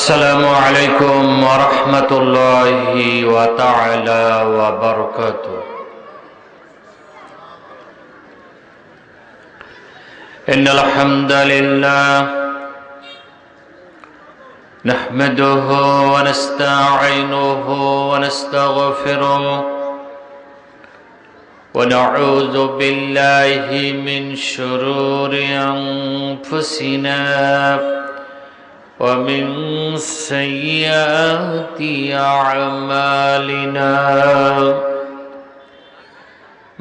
अस्सलामु अलैकुम वरहमतुल्लाहि व तआला व बरकातुहू। इन्नल हम्दलिल्लाह नहमदुहु व नस्तईनुहु व नस्तगफिरुहु व नऊज़ु बिल्लाहि मिन शुरूरि अनफुसिना वमिन सय्यिआति अअमालिना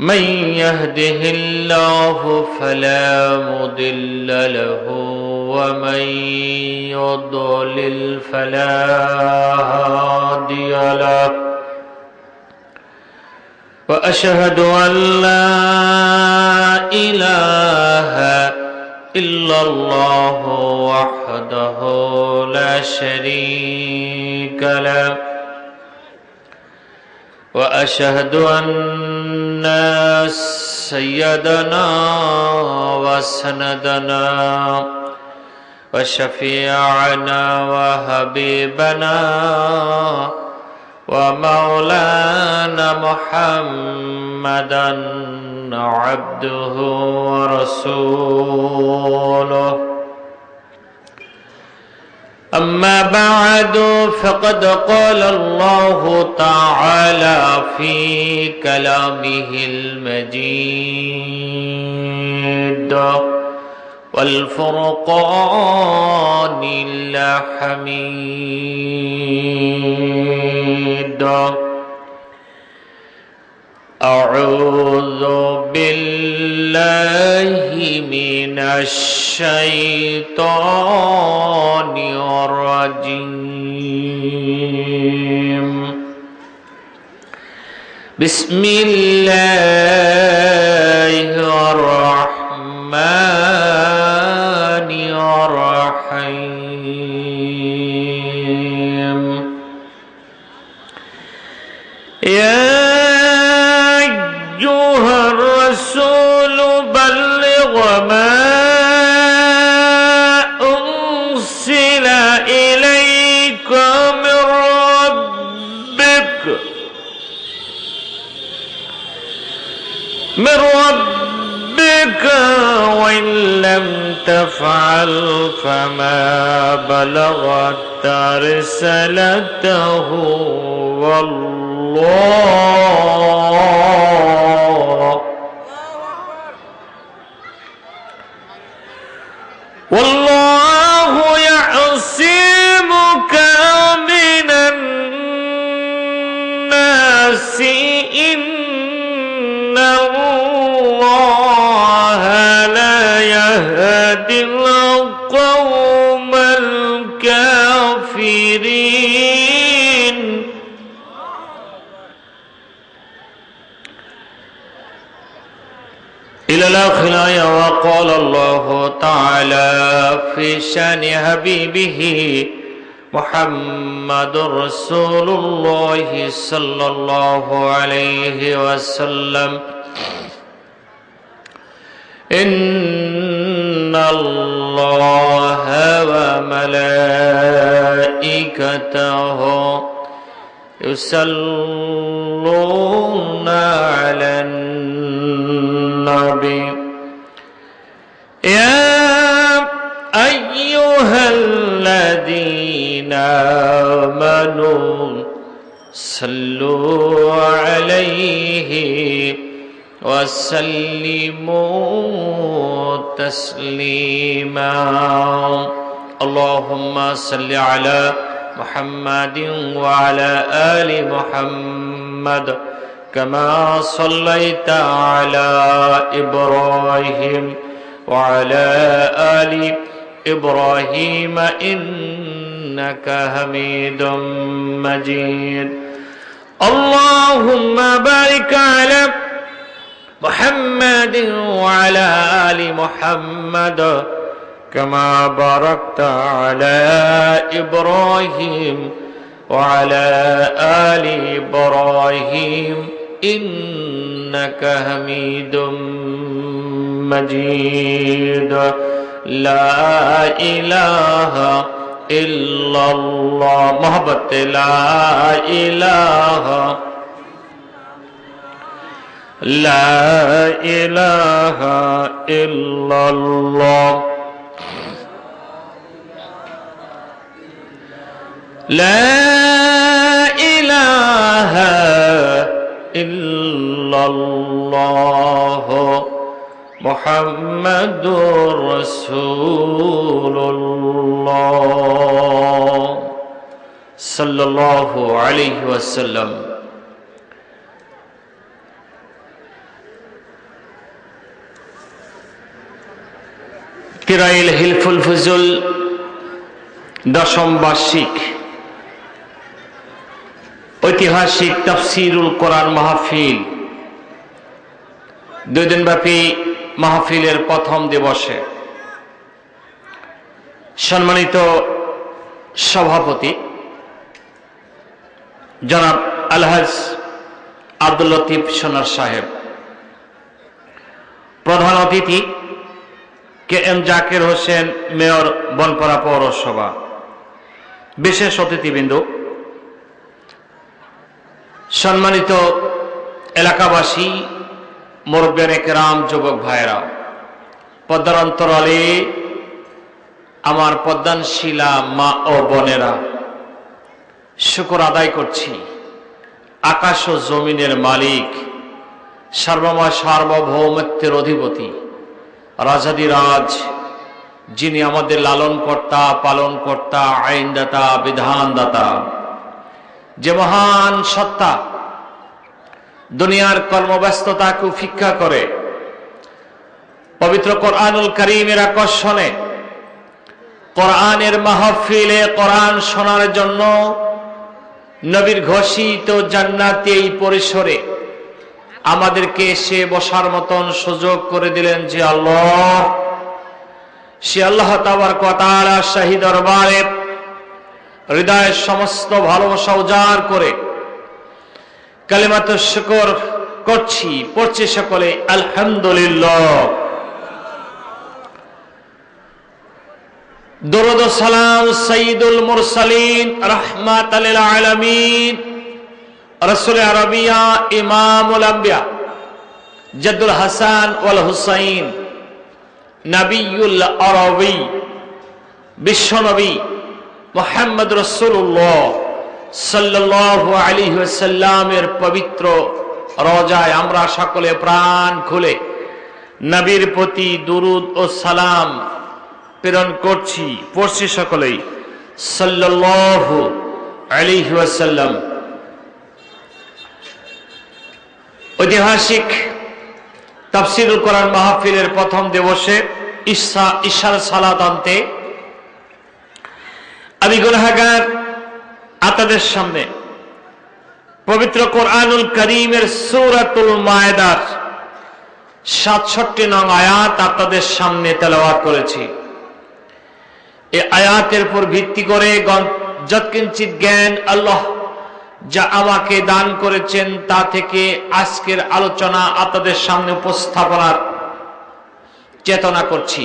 मन यहदिहिल्लाहु फला मुदिल्ल लहु वमन युद्लिल फला हादिय लहु व अशहदु अन ला इलाहा इल्लल्लाहु वहदहु ला शरीक लहु व अशहदु अन्ना सय्यदना व सनदना व शफीअना व हबीबना व मौलाना मुहम्मदन अब्दुहु व रसूलुहु। अम्मा बअदु फ़क़द क़ाल अल्लाहु तआला फ़ी कलामिहिल मजीद वल फ़ुरक़ानिल हमीद। अऊज़ु बिल्लाहि मिनश शैतानिर रजीम। बिस्मिल्लाहिर रहमानिर रहीम। या रसूल बल्लिग़ मा उन्ज़िला इलैका मिन रब्बिका व इन लम तफ़अल फमा बलग़ता रिसालतहु वल्लाहु यअसिमुका मिनन नासि इन्नल्लाहा ला यहदिल क़ौमल काफ़िरीन। इलल आखिर व क़ाल अल्लाहु तआला फ़ी शानि हबीबिही मुहम्मदुर रसूलुल्लाहि सल्लल्लाहु अलैहि वसल्लम। इन्नल्लाहा व मलाइकतहु युसल्लूना अलन नबी या अय्युहल्लज़ीना आमनू सल्लू अलैहि वसल्लिमू तस्लीमा। अल्लाहुम्मा सल्लि अला मुहम्मदिन व अला आलि मुहम्मद कमा सल्लैता अला इब्राहीम व अला आलि इब्राहीम इन्नका हमीदुम मजीद। अल्लाहुम्मा बारिक अला मुहम्मद व अला आलि मुहम्मद कमा बारकता अला इब्राहीम व अला आलि इब्राहीम इन्नका हमीदुम मजीद। ला इलाहा ইল্লাল্লাহ মোহাব্বত লা ইলাহা লা ইলাহা ইল্লাল্লাহ লা ইলাহা ইল্লাল্লাহ মুহাম্মাদুর রাসূলুল্লাহ সাল্লাল্লাহু আলাইহি ওয়াসাল্লাম। কিরাইল হিলফুল ফুজুল দশম বার্ষিক ঐতিহাসিক তাফসীরুল কোরআন মাহফিল, 2 দিনব্যাপী মাহফিলের প্রথম দিবসে সম্মানিত সভাপতি জনাব আলহাজ আব্দুল লতিফ সোনার সাহেব, প্রধান অতিথি K M Zakir Hossain mayor Bonpara পৌরসভা, বিশেষ অতিথিবৃন্দ, সম্মানিত এলাকাবাসী, মুরব্বিয়ানে কেরাম, যুবক ভাইরা, পদ্মার অন্তরালে আমার পদ্মানশীলা মা ও বোনেরা, শুকর আদায় করছি আকাশ ও জমিনের মালিক, সর্বময় সার্বভৌমত্বের অধিপতি, রাজাদিরাজ, যিনি আমাদের লালন কর্তা, পালন কর্তা, আইনদাতা, বিধানদাতা, যে মহান সত্তা দুনিয়ার কর্মব্যস্ততাকে উপেক্ষা করে পবিত্র কোরআনুল কারীমের আকর্ষণে কোরআনের মাহফিলে কোরআন শোনার জন্য নবীর ঘোষিত জান্নাতি এই পরিসরে আমাদেরকে এসে বসার মতন সুযোগ করে দিলেন যে আল্লাহ, সে আল্লাহ তাবারক ওয়া তাআলা শাহী দরবারে হৃদয়ের সমস্ত ভালোবাসা উজাড় করে কালিমাতুশ শুকর করছি, পড়ছি সকলে আলহামদুলিল্লাহ। দরুদ ও সালাম সাইয়্যিদুল মুরসালিন রাহমাতাল লিল আলামিন রাসূল আরবিয়া ইমামুল আম্বিয়া জাদ্দুল হাসান ওয়াল হুসাইন নবিয়ুল আরবি বিশ্বনবী মুহাম্মদ রাসূলুল্লাহ সাল্লাল্লাহু আলাইহি ওয়াসাল্লামের পবিত্র রওজায় আমরা সকলে প্রাণ খুলে নবীর প্রতি দুরূদ ও সালাম প্রেরণ করছি, পড়ছি সকলেই সাল্লাল্লাহু আলাইহি ওয়াসাল্লাম। ঐতিহাসিক তাফসীরুল কোরআন মাহফিলের প্রথম দিবসে ঈশার সালাত আনতে আমি গুনাহগার আপনাদের সামনে পবিত্র কোরআনুল কারীমের সূরাতুল মায়েদার ৬৭ নং আয়াত আপনাদের সামনে তেলাওয়াত করেছি। এই আয়াতের উপর ভিত্তি করে যৎকিঞ্চিত জ্ঞান আল্লাহ যা আমাকে দান করেছেন তা থেকে আজকের আলোচনা আপনাদের সামনে উপস্থাপনার চেতনা করছি।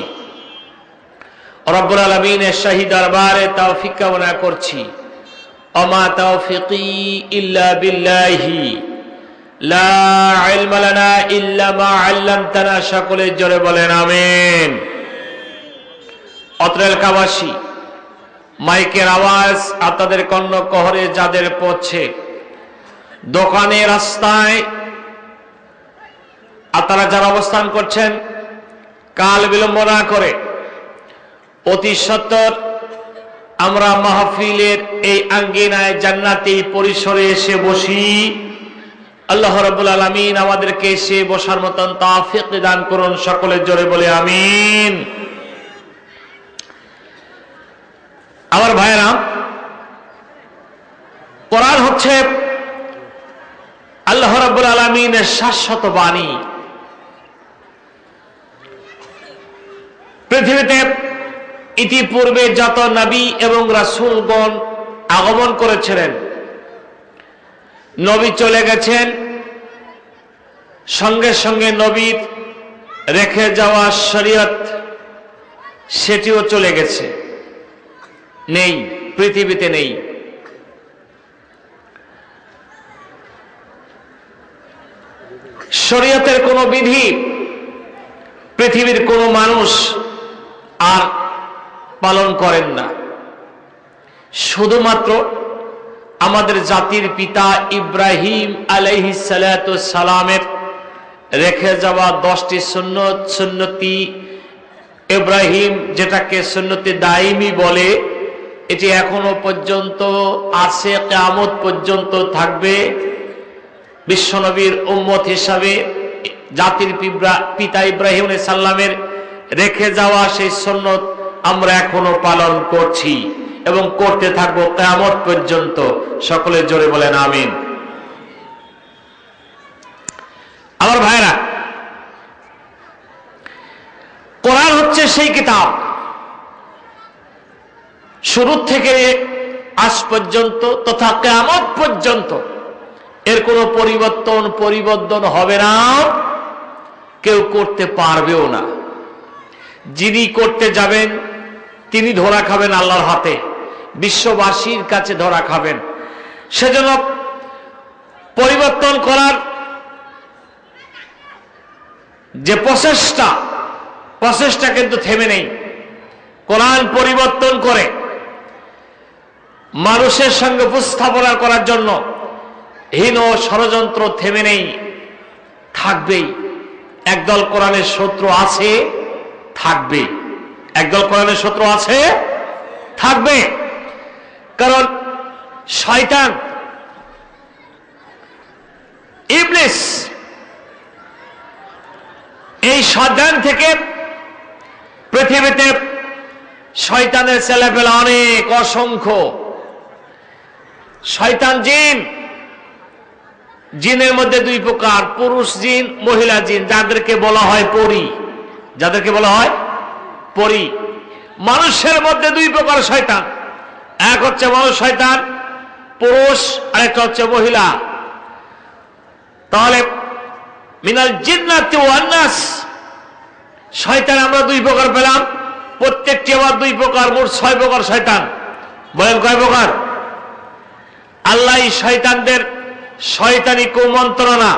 রব্বুল আলামিনের শাহী দরবারে তৌফিক কামনা করছি। ওমা তাওফিকি ইল্লা বিল্লাহি লা ইলমা লানা ইল্লা মা আল্লামতানা, সকলে জোরে বলেন আমিন। অত্র এলাকাবাসী, মাইকের আওয়াজ আপনাদের কর্ণকহরে যাদের পৌঁছে, দোকানে, রাস্তায় আপনারা যারা অবস্থান করছেন, কাল বিলম্ব না করে অতি সত্বর আমরা মাহফিলের এই আঙ্গিনায় জান্নাতি পরিসরে এসে বসি। আল্লাহ রাব্বুল আলামিন আমাদেরকে এসে বসার মতন তৌফিক দান করুন, সকলে জোরে বলে আমিন। আমার ভাইরা, কোরআন হচ্ছে আল্লাহ রাব্বুল আলামিনের শাশ্বত বাণী। পৃথিবীতে ইতিপূর্বে যত নবী এবং রাসূলগণ আগমন করেছিলেন, নবী চলে গেছেন, সঙ্গে সঙ্গে নবীর রেখে যাওয়া শরীয়ত সেটিও চলে গেছে। নেই, পৃথিবীতে নেই। শরীয়তের কোনো বিধি পৃথিবীর কোনো মানুষ আর পালন করেন না। শুধুমাত্র আমাদের জাতির পিতা ইব্রাহিম আলাইহিস সালাতু সালামের রেখে যাওয়া 10টি সুন্নত, সুন্নতি ইব্রাহিম, যেটাকে সুন্নতে দাইমি বলে, এটি এখনো পর্যন্ত আছে, কিয়ামত পর্যন্ত থাকবে। বিশ্বনবীর উম্মত হিসাবে জাতির পিতা ইব্রাহিম আলাইহিস সালামের রেখে যাওয়া সেই সুন্নত আমরা এখনো পালন করছি এবং করতে থাকবো কিয়ামত পর্যন্ত। সকলে জোরে বলেন আমিন। আমার ভাইরা, কোরআন হচ্ছে সেই কিতাব, শুরু থেকে আজ পর্যন্ত তথা কিয়ামত পর্যন্ত এর কোনো পরিবর্তন হবে না, কেউ করতে পারবেও না। যিনি করতে যাবেন তিনি ধরা খাবেন আল্লাহর হাতে, বিশ্ববাসীর কাছে ধরা খাবেন। সেজন্য পরিবর্তন করার যে প্রচেষ্টা কিন্তু থেমে নেই। কোরআন পরিবর্তন করে মানুষের সঙ্গে উপস্থাপনা করার জন্য হীন ষড়যন্ত্র থেমে নেই, থাকবেই। একদল কোরআনের শত্রু আছে, থাকবে। একদল কোরআনের শত্রু আছে, থাকবে। কারণ শয়তান, ইবলিস, এই শয়তান থেকে পৃথিবীতে শয়তানের ছেলেপেলা অনেক, অসংখ্য। শয়তান জিনের মধ্যে দুই প্রকার, পুরুষ জিন, মহিলা জিন, যাদেরকে বলা হয় পরী। যাদেরকে বলা হয় পরী। মানুষের মধ্যে দুই প্রকার শয়তান, এক হচ্ছে মানুষ শয়তান পুরুষ, আরেকটা হচ্ছে মহিলা। তাহলে মিনাল জিন্নাতি ওয়ান নাস, শয়তান আমরা দুই প্রকার পেলাম, প্রত্যেকটি আবার দুই প্রকার, মোট 6 প্রকার শয়তান। বলেন কয় প্রকার? আল্লাহ শয়তানদের শয়তানি কুমন্ত্রণা,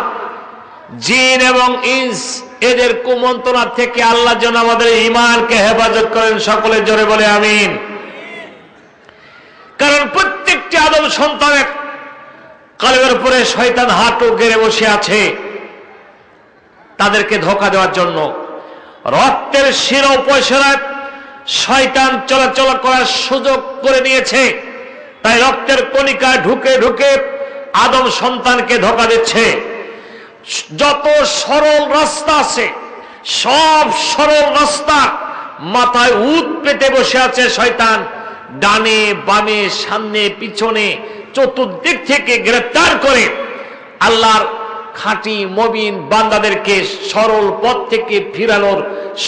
জিন এবং ইনস, এদের কুমন্ত্রণা থেকে আল্লাহ যেন আমাদের ঈমানকে হেফাজত করেন। সকলে জোরে বলে আমিন। কারণ প্রত্যেকটি আদম সন্তানের কলবের উপরে শয়তান হাঁটু গেড়ে বসে আছে তাদেরকে ধোঁকা দেওয়ার জন্য। রক্তের শিরা উপশিরায় শয়তান চলাচল করার সুযোগ করে নিয়েছে, তাই রক্তের কণিকা ঢুকে ঢুকে আদম সন্তানকে ধোঁকা দিচ্ছে। যত সরল রাস্তা আছে, সব সরল রাস্তা মাথায় উত পেতে বসে আছে শয়তান। ডানে বামে, সামনে পিছনে, চতুর্দিক থেকে গ্রেফতার করে আল্লাহর খাঁটি মুমিন বান্দাদেরকে সরল পথ থেকে ফিরানোর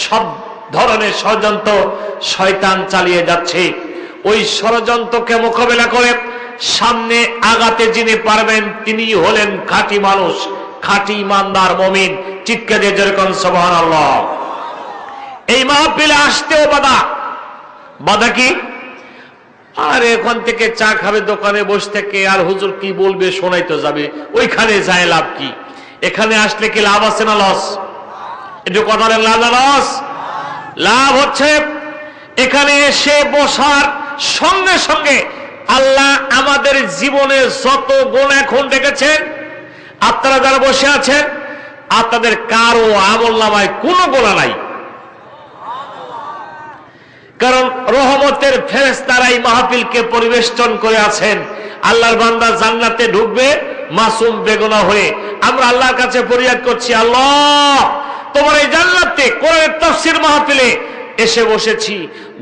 সব ধরনের ষড়যন্ত্র শয়তান চালিয়ে যাচ্ছে। ওই ষড়যন্ত্রকে মোকাবেলা করে সামনে আগাতে যিনি পারবেন তিনি হলেন খাঁটি মানুষ, খাঁটি ইমানদার মুমিন। চিৎকার দিয়ে যেরকম সুবহানাল্লাহ। এই মাহফিলে আসতেও বাধা কি? আর এখান থেকে চা খাবে দোকানে বসে থেকে, আর হুজুর কি বলবে শোনাইতে যাবে, ওইখানে যায় লাভ কি? এখানে আসলে কি লাভ আছে না লস? একটু কথা বলেন, লাভ না লস? লাভ হচ্ছে এখানে এসে বসার সঙ্গে সঙ্গে আল্লাহ আমাদের জীবনে যত গুনাহ এখন দেখেছেন, আপনারা যারা বসে আছেন আপনাদের কারো আমলনামায় কোনো গুনাহ নাই। কারণ রহমতের ফেরেশতারা এই মাহফিলকে পরিবেষ্টন করে আছেন। আল্লাহর বান্দা জান্নাতে ঢুকবে মাসুম বেগুনাহ হয়ে। আমরা আল্লাহর কাছে ফরিয়াদ করছি, আল্লাহ তোমার এই জান্নাতে কোরআনের তাফসীর মাহফিলে এসে বসেছি,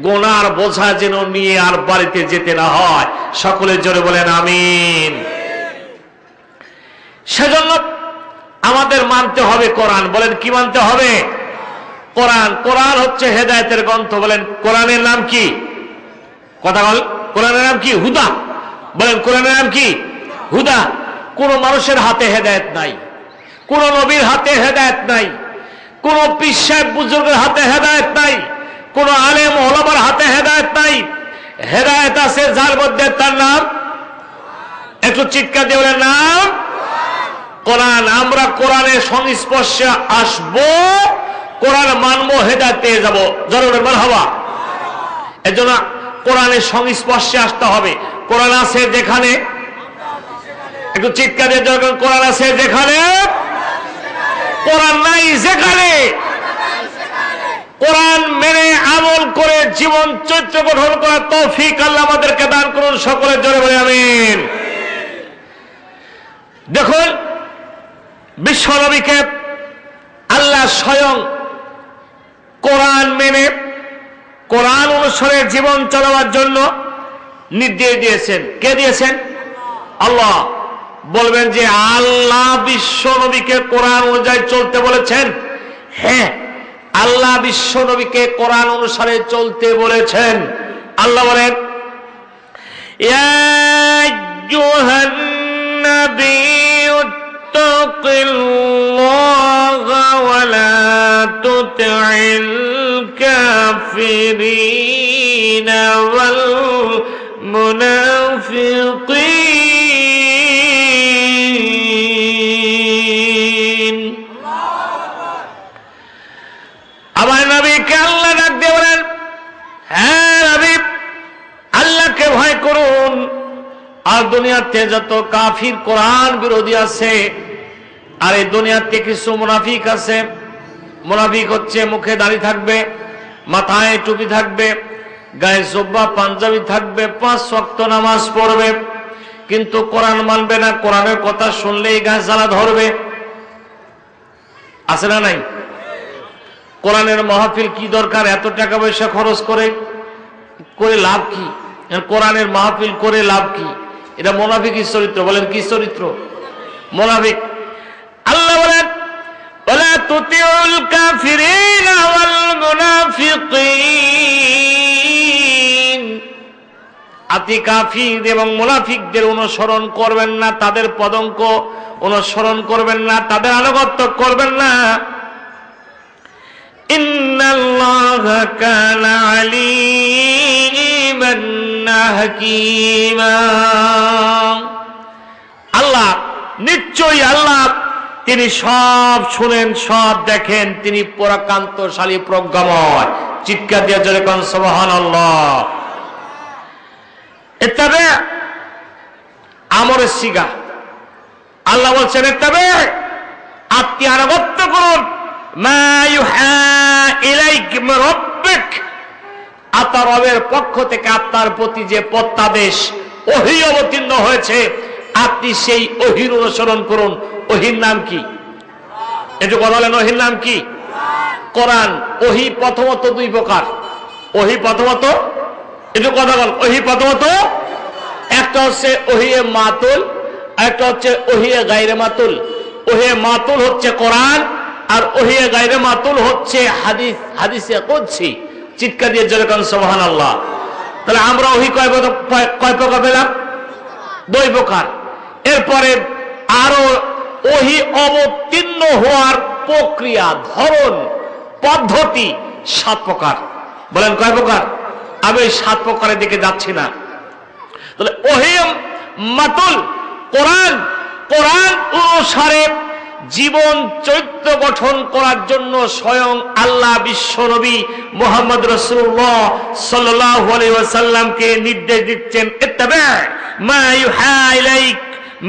গুনার বোঝা যেন নিয়ে আর বাড়িতে যেতে না হয়। সকলে জোরে বলেন আমিন। সেজন্য আমাদের মানতে হবে কোরআন। বলেন কি মানতে হবে? কোরআন। কোরআন হচ্ছে হেদায়েতের গ্রন্থ। বলেন কোরআনের নাম কি? কথা বল, কোরআনের নাম কি? হুদা। বলেন কোরআনের নাম কি? হুদা। কোন মানুষের হাতে হেদায়েত নাই, কোন নবীর হাতে হেদায়েত নাই, কোন পীর সাহেব বুজুর্গের হাতে হেদায়েত নাই, কোন আলেম ওলামার হাতে হেদায়েত নাই। হেদায়েত আছে যার মধ্যে, তার নাম একটু চিৎকার দিয়ে বলেন নাম কোরআন। আমরা কোরআনের সংস্পর্শে আসবো, কোরআন মানবো, হেদায়েত পেয়ে যাবো। জরুরি মারহাবা। এজন্য কোরআনের সংস্পর্শে আসতে হবে। কোরআন আছে যেখানে, একটু চিৎকার দিয়ে যখন কোরআন আছে যেখানে, কোরআন নাই যেখানে, কোরআন মেনে আমল করে জীবন চরিত্র গঠন করার তৌফিক আল্লাহ আমাদেরকে দান করুন। সকলের জোরে বলে আমিন। দেখুন, বিশ্ব নবীকে আল্লাহ স্বয়ং কোরআন মেনে কোরআন অনুসারে জীবন চালাবার জন্য নির্দেশ দিয়েছেন। কে দিয়েছেন? আল্লাহ। বলবেন যে আল্লাহ বিশ্ব নবীকে কোরআন অনুযায়ী চলতে বলেছেন? হ্যাঁ, আল্লাহ বিশ্ব নবীকে কোরআন অনুসারে চলতে বলেছেন। আল্লাহ বলেন, ইয়া আইয়ুহান নাবিয়্যু ইত্তাকিল্লাহা ওয়া লা তুতি'ল কাফিরিনা ওয়াল মুনাফিকিন। আমার নবীকে আল্লাহ ডাক দিয়ে বলেন, হ্যাঁ নবী, আল্লাহকে ভয় করুন। আর দুনিয়াতে যত কাফির কোরআন বিরোধী আছে, আর এই দুনিয়াতে কিছু মুনাফিক আছে। মুনাফিক হচ্ছে মুখে দাড়ি থাকবে, মাথায় টুপি থাকবে, গায়ে জুব্বা পাঞ্জাবি থাকবে, 5 ওয়াক্ত নামাজ পড়বে, কিন্তু কোরআন মানবে না। কোরআনের কথা শুনলেই গায়ে জ্বালা ধরবে। আছে না নাই? কোরআনের মাহফিল কি দরকার? এত টাকা পয়সা খরচ করে লাভ কি? কোরআনের মাহফিল করে লাভ কি? এটা মুনাফিকের চরিত্র। বলেন কি চরিত্র? মুনাফিক। আল্লাহ বলেন, ওয়ালা তুতিউল কাফিরিনা ওয়াল মুনাফিকিন। আপনি কাফির এবং মুনাফিকদের অনুসরণ করবেন না, তাদের পদঙ্ক অনুসরণ করবেন না, তাদের আনুগত্য করবেন না। ইন্নাল্লাহা কানা আলীমান হাকীমা। আল্লাহ, নিশ্চয়ই আল্লাহ, তিনি সব শুনেন, সব দেখেন, তিনি পরাকান্তশালী, প্রজ্ঞাময়। চিৎকার দিয়ে জোরে কোন সুবহানাল্লাহ। ইত্তাবে আমরের সিগা। আল্লাহ বলছেন, ইত্তাবে, আপনি আনুগত্য করুন, মা ইউহা ইলাইক মির রাব্বিক, আপনার রবের পক্ষ থেকে আপনার প্রতি যে প্রত্যাদেশ ওহী অবতীর্ণ হয়েছে, আপনি সেই ওহীর অনুসরণ করুন। ওহীর নাম কি? একটু কথা বলেন, ওহীর নাম কি? কোরআন। ওহী প্রথমত 2 প্রকার। ওহী প্রথমত, একটু কথা বল, ওহী প্রথমত একটা হচ্ছে ওহিয়ে মাতুল, একটা হচ্ছে ওহিয়ে গায়রে মাতুল। ওহিয়ে মাতুল হচ্ছে কোরআন, আর ওহিয়ে গায়রে মাতুল হচ্ছে হাদিস, হাদিসে কুদসি। চিৎকার দিয়ে জোরে কোন সুবহানাল্লাহ। তাহলে আমরা ওহী কয় প্রকার পেলাম? 2 প্রকার। এরপরে আরো ওহী অবতীর্ণ হওয়ার প্রক্রিয়া, ধরন, পদ্ধতি 7 প্রকার। বলেন কয় প্রকার? আমি এই 7 প্রকারের দিকে যাচ্ছি না। তাহলে ওহী মাতুল কোরআন, কোরআন অনুসারে জীবন চরিত্র গঠন করার জন্য স্বয়ং আল্লাহ বিশ্ব নবী মুহাম্মদ রাসূলুল্লাহ সাল্লাল্লাহু আলাইহি ওয়াসাল্লামকে নির্দেশ দিচ্ছেন, ইত্তাবা মা ইউহা ইলাইক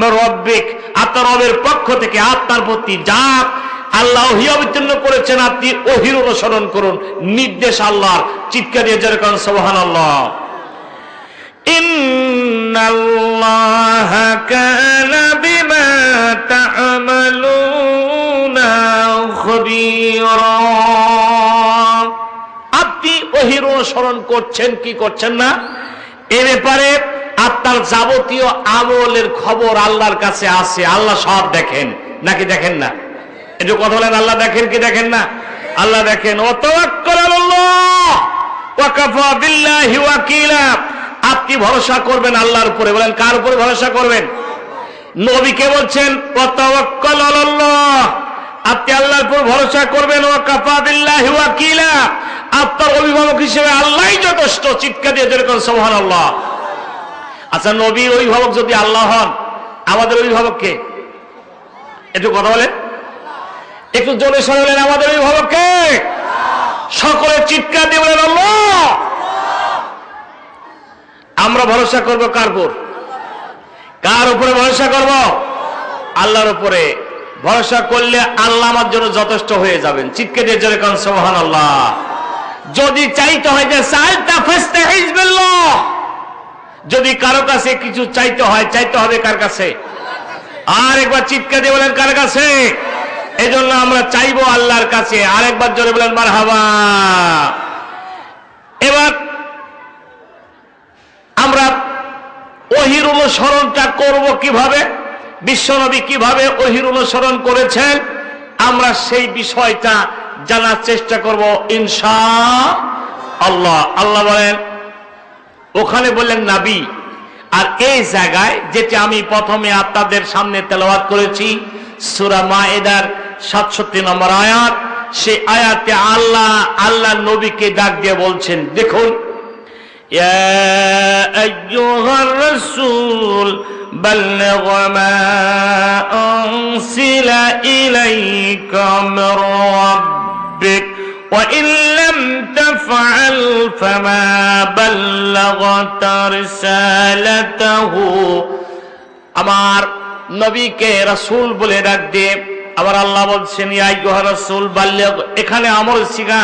মির রাব্বিক, আপনার রবের পক্ষ থেকে আপনার প্রতি যা আল্লাহ ওহী অবতীর্ণ করেছেন, আপনি ওহীর অনুসরণ করুন। নির্দেশ আল্লাহর। চিৎকার দিয়ে জোরে কোন সুবহানাল্লাহ। ইন্নাল্লাহা কানা বিমা তা'মালুনা খবীরা। আপনি ওহীর অনুসরণ করছেন কি করছেন না, এ ব্যাপারে আপনার যাবতীয় আমলের খবর আল্লাহর কাছে আছে। আল্লাহ সব দেখেন, নাকি দেখেন না? একটু কথা বলেন, আল্লাহ দেখেন কি দেখেন না? আল্লাহ দেখেন। ওয়া তাওয়াক্কাল আলাল্লাহ ওয়া কাফা বিল্লাহি ওয়াকিলা। আপনি ভরসা করবেন আল্লাহর উপরে। বলেন কার উপরে ভরসা করবেন? নবীকে বলছেন ওয়া তাওয়াক্কাল আলাল্লাহ, আপনি আল্লাহর উপর ভরসা করবেন। ওয়া কাফা বিল্লাহি ওয়াকিলা, আপনার অভিভাবক হিসেবে আল্লাহই যথেষ্ট। চিৎকার দিয়ে যেরকম সুবহানাল্লাহ। আচ্ছা, নবীর অভিভাবক যদি আল্লাহ হন, আমাদের অভিভাবক কে? একটু কথা বলেন, একটু জোরে সরে বলেন, আমাদের অভিভাবক কে? সকলে চিৎকার দিয়ে বলেন আল্লাহ। আমরা ভরসা করব কার উপর? কার উপরে ভরসা করব? আল্লাহর উপরে। ভরসা করলে আল্লাহ আমার জন্য যথেষ্ট হয়ে যাবেন। চিৎকার দিয়ে জোরে কোন সুবহানাল্লাহ। যদি চাইতে হয় যে সালতা ফাস্তাইজ বিল্লাহ, যদি কারো কাছে কিছু চাইতে হয়, চাইতে হবে কার কাছে? আর একবার চিৎকার দিয়ে বলেন কার কাছে? এজন্য আমরা চাইবো আল্লাহর কাছে। আরেকবার জোরে বলেন মারহাবা। এবার আমরা ওহির অনুসরণটা করব কিভাবে, বিশ্বনবী কিভাবে ওহির অনুসরণ করেছেন, আমরা সেই বিষয়টা জানার চেষ্টা করব ইনশাআল্লাহ। আল্লাহ বলেন, ওখানে বললেন নবী, আর এই জায়গায় যেটা আমি প্রথমে আপনাদের সামনে তেলাওয়াত করেছি সূরা মায়েদার 67 নম্বর আয়াত, সেই আয়াতে আল্লাহ নবীকে ডাক দিয়ে বলছেন, দেখুন, ইয়া আইয়ুহার রাসূল বাল্লিগ মা উনসিলা ইলাইকা মির রাব্বিক وإن لم تفعل فما بلغت رسالته। আমার নবীকে রাসূল বলে ডাক দিয়ে আবার আল্লাহ বলছেন ইয়া আইয়ুহা রাসূল বাল্লিগ, এখানে আমর সিগা।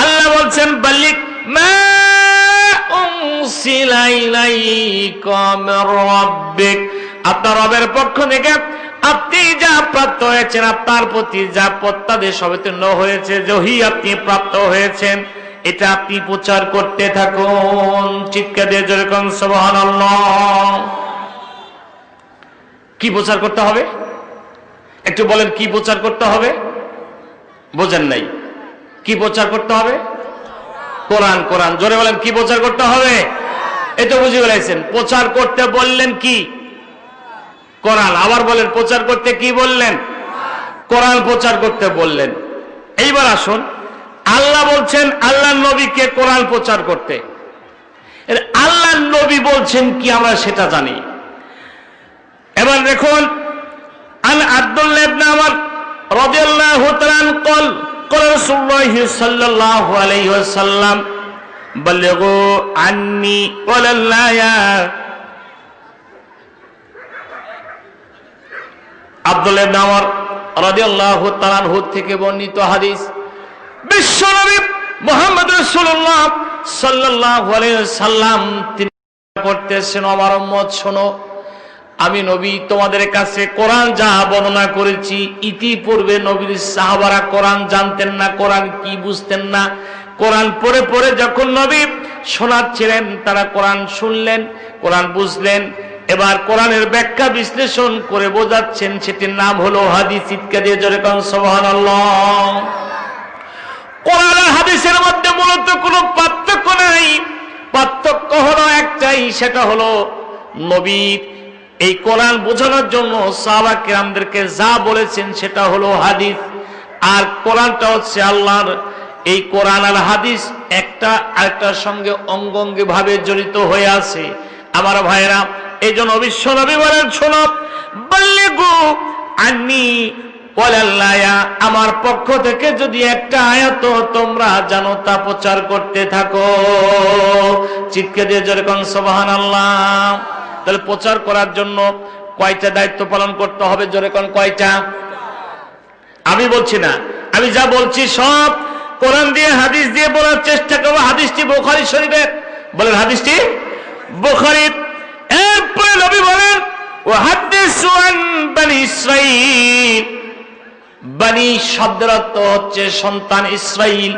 আল্লাহ বলছেন বাল্লিগ মা উনসিলা ইলাইকা মির রাব্বিক, আপনার রবের পক্ষ থেকে আপনি যা প্রাপ্ত হয়েছেন, আপনার প্রতি যা প্রত্যাদেশ অবতীর্ণ হয়েছে, ওহী আপনি প্রাপ্ত হয়েছেন, এটা আপনি প্রচার করতে থাকুন। চিৎকার দিয়ে জোরে কোন সুবহানাল্লাহ। কি প্রচার করতে হবে? একটু বলেন, কি প্রচার করতে হবে? বোঝেন নাই? কি প্রচার করতে হবে? কোরআন। কোরআন জোরে বলেন, কি প্রচার করতে হবে? এটা বুঝে ফেলেছেন। প্রচার করতে বললেন কি? কোরআন। আবার বলেন, প্রচার করতে কি বললেন? কোরআন প্রচার করতে বললেন। এইবার আসুন, আল্লাহ বলছেন আল্লাহ নবীকে কোরআন প্রচার করতে। আল্লাহ নবী বলছেন কি আমরা সেটা জানি। এবার দেখুন, আন আব্দুল্লাহ ইবনে আমর রাদিয়াল্লাহু তাআলা قال قال رسول الله صلى الله عليه وسلم بلغوا عني ولا لا يا আব্দুল্লাহ ইবনে আমর রাদিয়াল্লাহু তাআলা আনহু থেকে বর্ণিত হাদিস, বিশ্বনবী মুহাম্মদ রাসূলুল্লাহ সাল্লাল্লাহু আলাইহি ওয়াসাল্লাম তিনি করতেছেন, আমার উম্মত শোনো, আমি নবী তোমাদের কাছে কোরআন যা বর্ণনা করেছি, ইতিপূর্বে নবীর সাহাবারা কোরআন জানতেন না, কোরআন কি বুঝতেন না। কোরআন পড়ে পড়ে যখন নবী শোনাচ্ছিলেন, তারা কোরআন শুনলেন, কোরআন বুঝলেন, এবার কোরআনের ব্যাখ্যা বিশ্লেষণ করে বোঝাচ্ছেন, সেটির নাম হলো হাদিস। চিৎকার দিয়ে জোরে কোন সুবহানাল্লাহ। কোরআন আর হাদিসের মধ্যে মূলত কোনো পার্থক্য নাই, পার্থক্য হলো একটাই, সেটা হলো নবী এই কোরআন বোঝানোর জন্য সাহাবা কিরামদেরকে যা বলেছেন সেটা হলো হাদিস, আর কোরআনটা হচ্ছে আল্লাহর। এই কোরআন আর হাদিস একটা আরেকটার সঙ্গে অঙ্গাঙ্গি ভাবে জড়িত হয়ে আছে। আমার ভাইরা, এই জন্য বিশ্ব নবী বলেন, শোনো, বাল্লিগু আন্নি ওয়ালাল্লায়া, আমার পক্ষ থেকে যদি একটা আয়াত তোমরা জানো তা প্রচার করতে থাকো। চিৎকার দিয়ে জোরে কোন সুবহানাল্লাহ। তাহলে প্রচার করার জন্য কয়টা দায়িত্ব পালন করতে হবে? জোরে কোন কয়টা? আমি বলছি না, আমি যা বলছি সব কোরআন দিয়ে হাদিস দিয়ে বলার চেষ্টা করবো। হাদিসটি বুখারী শরীফের, বলেন হাদিসটি বুখারীর। এরপরে নবী বলেন, ওয়া হাদিসু আন বনি ইসরাঈল। বনি শব্দের অর্থ হচ্ছে সন্তান ইসরাইল।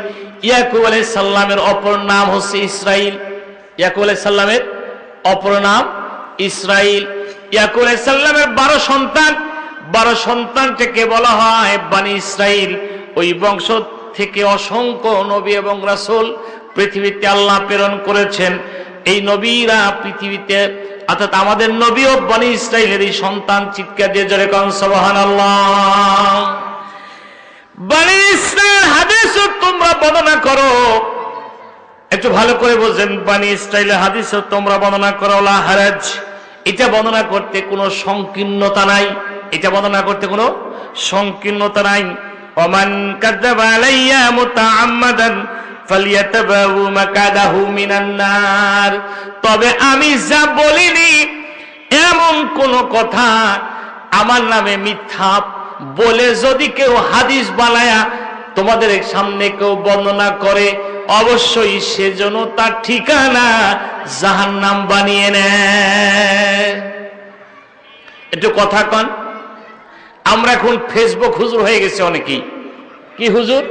ইয়াকুব আলাইহিস সালামের অপর নাম হচ্ছে ইসরাইল। ইয়াকুব আলাইহিস সালামের অপর নাম ইসরাইল। ইয়াকুব আলাইহিস সালামের 12 সন্তান, 12 সন্তানকে বলা হয় বনি ইসরাইল। ওই বংশ থেকে অসংখ্য নবী এবং রাসূল পৃথিবীতে আল্লাহ প্রেরণ করেছেন। এই নবীরা পৃথিবীতে, অর্থাৎ আমাদের নবীও বনি ইসরাইলেরই সন্তান। চিৎকার দিয়ে জোরে কোন সুবহানাল্লাহ। বনি ইসরাইল হাদিস তোমরা বর্ণনা করো, একটু ভালো করে বুঝেন, বানি ইসরাইলের হাদিসও তোমরা বর্ণনা করো লা হারাজ, এটা বর্ণনা করতে কোনো সংকীর্ণতা নাই, এটা বর্ণনা করতে কোনো সংকীর্ণতা নাই। ওমান কাযাবা আলাইয়া মুতাআম্মাদান ফালিয়াতাবাউ মাকাদাহু মিনান নার, তবে আমি যা বলিনি এমন কোন কথা আমার নামে মিথ্যা বলে যদি কেউ হাদিস বানায়া তোমাদের সামনে কেউ বর্ণনা করে, অবশ্যই সেজন্য তার ঠিকানা জাহান্নাম বানিয়ে নেয়। একটু কথা কন, আমরা এখন ফেসবুক হুজুর হয়ে গেছে অনেকেই। কি হুজুর?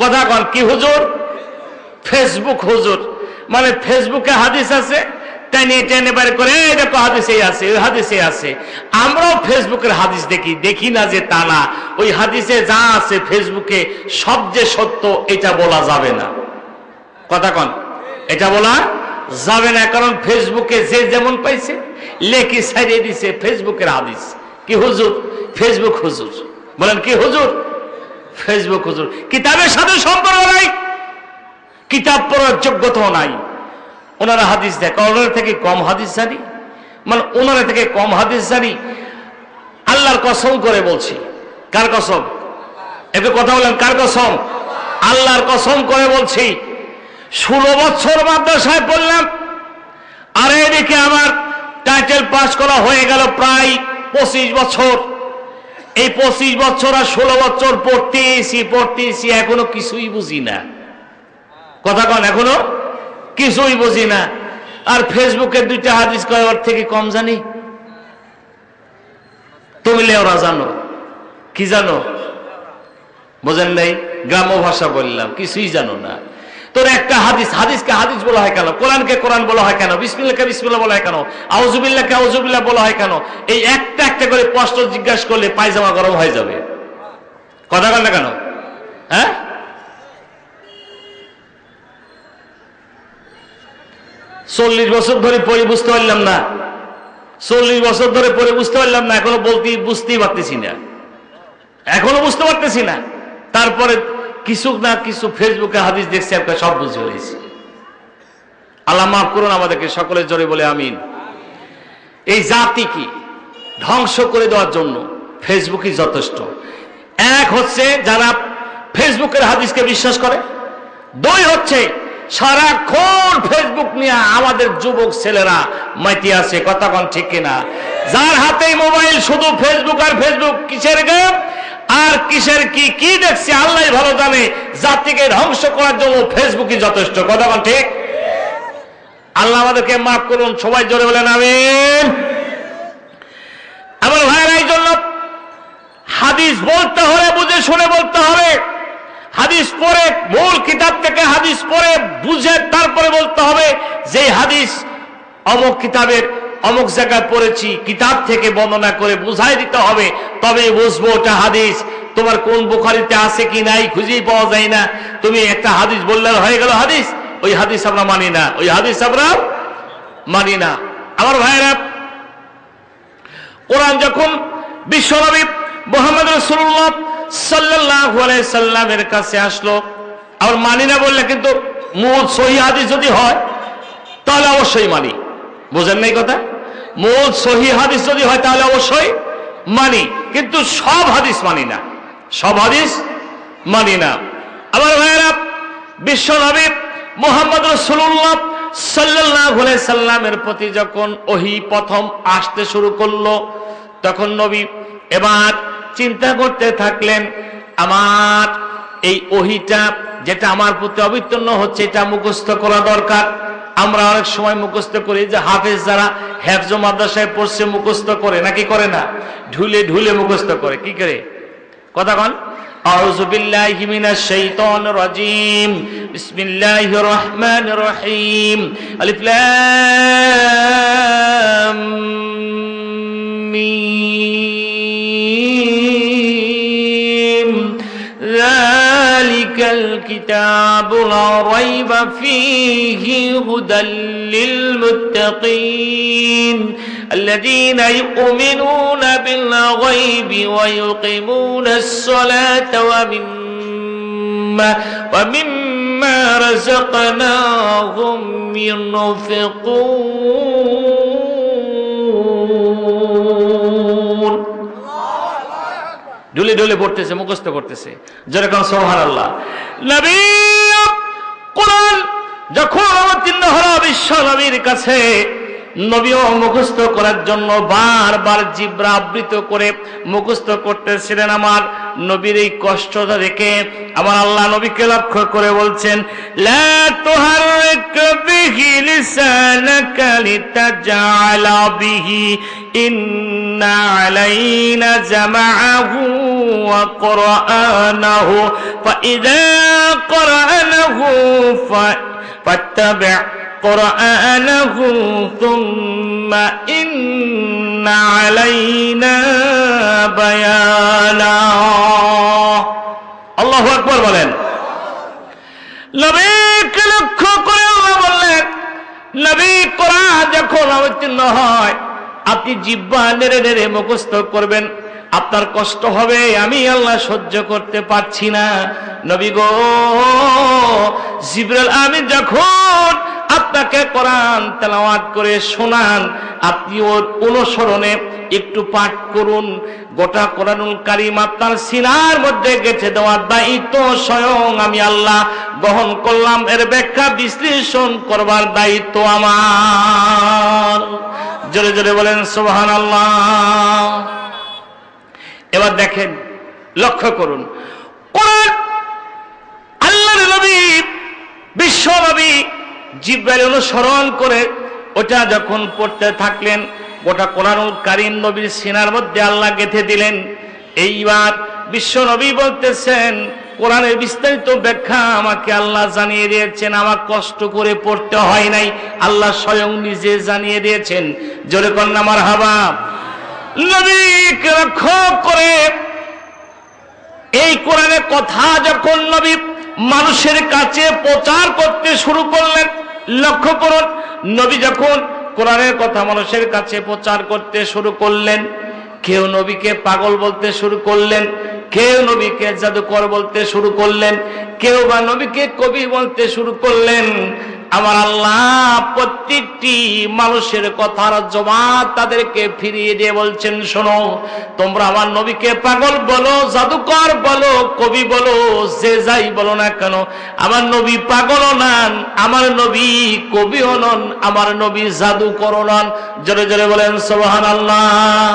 কথা কন, কি হুজুর? ফেসবুক হুজুর। মানে ফেসবুকে হাদিস আছে, টেনে টেনে বের করে এটা তো হাদিসেই আছে, ওই হাদিসে আছে। আমরাও ফেসবুকের হাদিস দেখি, দেখি না যে তা না, ওই হাদিসে যা আছে ফেসবুকে সব যে সত্য এটা বলা যাবে না। কথা কন, এটা বলা যাবে না, কারণ ফেসবুকে যে যেমন পাইছে লেখি ছাড়িয়ে দিছে ফেসবুকের হাদিস। কি হুজুর? ফেসবুক হুজুর। বলেন কি হুজুর? ফেসবুক হুজুর। কিতাবের সাথে সম্পর্ক নাই, কিতাব পড়ার যোগ্যতাও নাই। ওনারা হাদিস দেখে, ওনারা থেকে কম হাদিস জানি, মানে ওনারা থেকে কম হাদিস জানি। আল্লাহর কসম করে বলছি। কার কসম? একটু কথা বলেন, কার কসম? আল্লাহর কসম করে বলছি। 16 বছর মাদ্রাসায় পড়লাম, আর এদিকে আমার টাইটেল পাস করা হয়ে গেল প্রায় 25 বছর। এই 25 বছর আর 16 বছর পড়তেছি, এখনো কিছুই বুঝি না। কথা কন, এখনো কিছুই বুঝি না। আর ফেসবুকে 2টা হাদিস কয় ওর থেকে কম জানি। তুমি লেওরা জানো, কি জানো? বোঝেন নাই? গ্রাম্য ভাষা বললাম, কিছুই জানো না। তোর একটা হাদিস, হাদিসকে হাদিস বলা হয় কেন? কোরআনকে কোরআন বলা হয় কেন? বিসমিল্লাহকে বিসমিল্লাহ বলা হয় কেন? আউযুবিল্লাহকে আউযুবিল্লাহ বলা হয় কেন? এই একটা একটা করে প্রশ্ন জিজ্ঞাসা করলে পায়জামা গরম হয়ে যাবে। কথা বল না কেন? হ্যাঁ, 40 বছর ধরে পড়ে বুঝতে পারলাম না, 40 বছর ধরে পড়ে বুঝতে পারলাম না, এখনো বুঝতেই পারতেছি না, এখনো বুঝতে পারতেছি না। তারপরে কিছু না কিছু ফেসবুকে হাদিস দেখছি, একটা সব বুঝে ফেলেছি। আল্লাহ মাফ করুন আমাদেরকে, সকলের জোরে বলে আমিন। এই জাতিকে ধ্বংস করে দেওয়ার জন্য ফেসবুকই যথেষ্ট। এক হচ্ছে যারা ফেসবুকের হাদিসকে বিশ্বাস করে, 2 হচ্ছে সারাক্ষণ ফেসবুক নিয়ে আমাদের যুবক ছেলেরা মাইতি আছে। কথা কন ঠিক কিনা? যার হাতেই মোবাইল শুধু ফেসবুক আর ফেসবুক, কিসের গেম আর কিসের কি কি দেখছি আল্লাহ ভালো জানে। জাতিকে ধ্বংস করার জন্য ফেসবুকই যথেষ্ট। কথা কন ঠিক? আল্লাহ আমাদেরকে মাফ করুন, সবাই জোরে বলেন আমিন। আমার ভাইয়েরা, এই জন্য হাদিস বলতে হলে বুঝে শুনে বলতে হবে। হাদিস পড়ে, মূল কিতাব থেকে হাদিস পড়ে বুঝে তারপরে বলতে হবে যে হাদিস অমুক কিতাবের অমুক জায়গায় পড়েছি, কিতাব থেকে বর্ণনা করে বুঝাই দিতে হবে, তবে বুঝবো ওটা হাদিস। তোমার কোন বুখারীতে আছে কি নাই খুঁজেই পাওয়া যায় না। তুমি একটা হাদিস বললে হয়ে গেল হাদিস, ওই হাদিস আমরা মানি না, ওই হাদিস আমরা মানি না। আমার ভাইয়েরা, কোরআন যখন বিশ্বনবী মুহাম্মদ রাসূলুল্লাহ সাল্লাল্লাহু আলাইহি সাল্লামের কাছে আসলো, আর মানি না বললে কিন্তু মূল সহিহ হাদিস যদি হয় তাহলে অবশ্যই মানি। বুঝেন নাই কথা? মূল সহিহ হাদিস যদি হয় তাহলে অবশ্যই মানি, কিন্তু সব হাদিস মানি না, সব হাদিস মানি না। আমার ভাইয়েরা, বিশ্বনবী মুহাম্মদ রাসূলুল্লাহ সাল্লাল্লাহু আলাইহি সাল্লামের প্রতি যখন ওহী প্রথম আসতে শুরু করলো, তখন নবী এবার চিন্তা করতে থাকলেন, আমার এই ওহীটা যেটা আমার প্রতি অবতীর্ণ হচ্ছে এটা মুখস্থ করা দরকার। আমরা অনেক সময় মুখস্থ করি যে হাফেজ যারা হেফজ মাদ্রাসায় পড়ছে মুখস্থ করে, নাকি করে না? ঢুলে ঢুলে মুখস্থ করে। কি করে? কথা কন। আউযু বিল্লাহি মিনাশ শাইতানির রাজীম, বিসমিল্লাহির রহমানির রহিম, আলিফ লাম মিম, যালিকাল কিতাবু লা রাইবা ফীহি হুদাল লিল মুত্তাকিন الذين يؤمنون بالغيب ويقيمون الصلاة ومما মিম্মা রাযাকনাহুম ইউনফিকুন। ঢুলে ঢুলে পড়তেছে, মুখস্থ করতেছে, যেরকম সুবহানাল্লাহ। নবী কোরআন যখন অবতীর্ণ হলো বিশ্ব নবীর কাছে, নবীও মুখস্থ করার জন্য বারবার জিহ্বা আবৃত করে মুখস্থ করতেছিলেন। আমার নবীর এই কষ্টটা দেখে আমার আল্লাহ নবীকে লক্ষ্য করে বলছেন, লা তুহাররিক বিহি লিসানাকা লিতাজআলা বিহি ইন্না আলাইনা জামাআহু ওয়া কুরআনাহু ফাইযা কুরআনাহু ফাত্তাবি' قرآنه ثم إن علينا بيانا। আল্লাহু আকবার বলেন। নবীকে লক্ষ্য করে আল্লাহ বললেন, নবী কোরআন যখন অবতীর্ণ হয় আপনি জিহ্বা নেড়ে নেড়ে মুখস্থ করবেন, আপনার কষ্ট হবে, আমি আল্লাহ সহ্য করতে পারছি না। নবী গো, জিবরাইল আমিন যখন আপনাকে কোরআন তেলাওয়াত করে শোনান, আপনি ওর অনুসরণে একটু পাঠ করুন। গোটা কোরআনুল কারীম আপনার সিনার মধ্যে গেঁথে দেওয়ার দায়িত্ব স্বয়ং আমি আল্লাহ গ্রহণ করলাম, এর ব্যাখ্যা বিশ্লেষণ করবার দায়িত্ব আমার। জোরে জোরে বলেন সুবহানাল্লাহ। এবার দেখেন, লক্ষ্য করুন, কোরআন আল্লাহর নবী বিশ্ব নবী জিবরাইল অনুসরণ করে ওটা যখন পড়তে থাকলেন, গোটা কোরআনুল কারীম নবীর সিনার মধ্যে আল্লাহ গেঁথে দিলেন। এইবার বিশ্ব নবী বলতেছেন, কোরআনের বিস্তারিত ব্যাখ্যা আমাকে আল্লাহ জানিয়ে দিয়েছেন, আমার কষ্ট করে পড়তে হয় নাই, আল্লাহ স্বয়ং নিজে জানিয়ে দিয়েছেন। জোরে কন্যা মারহাবা। নবীকে লক্ষ্য করে এই কোরআনের কথা যখন নবী মানুষের কাছে প্রচার করতে শুরু করলেন, লক্ষ্য করুন, নবী যখন কোরআনের কথা মানুষের কাছে প্রচার করতে শুরু করলেন, কেউ নবীকে পাগল বলতে শুরু করলেন, কেউ নবীকে জাদুকর বলতে শুরু করলেন, কেউ বা নবীকে কবি বলতে শুরু করলেন। আমার আল্লাহ প্রত্যেকটি মানুষের কথার জবাব তাদেরকে ফিরিয়ে দিয়ে বলছেন, শোনো, তোমরা আমার নবীকে পাগল বলো, জাদুকর বলো, কবি বলো, যে যাই বলো না কেন, আমার নবী পাগলও নন, আমার নবী কবিও নন, আমার নবী জাদুকরও নন। জোরে জোরে বলেন সুবহানাল্লাহ।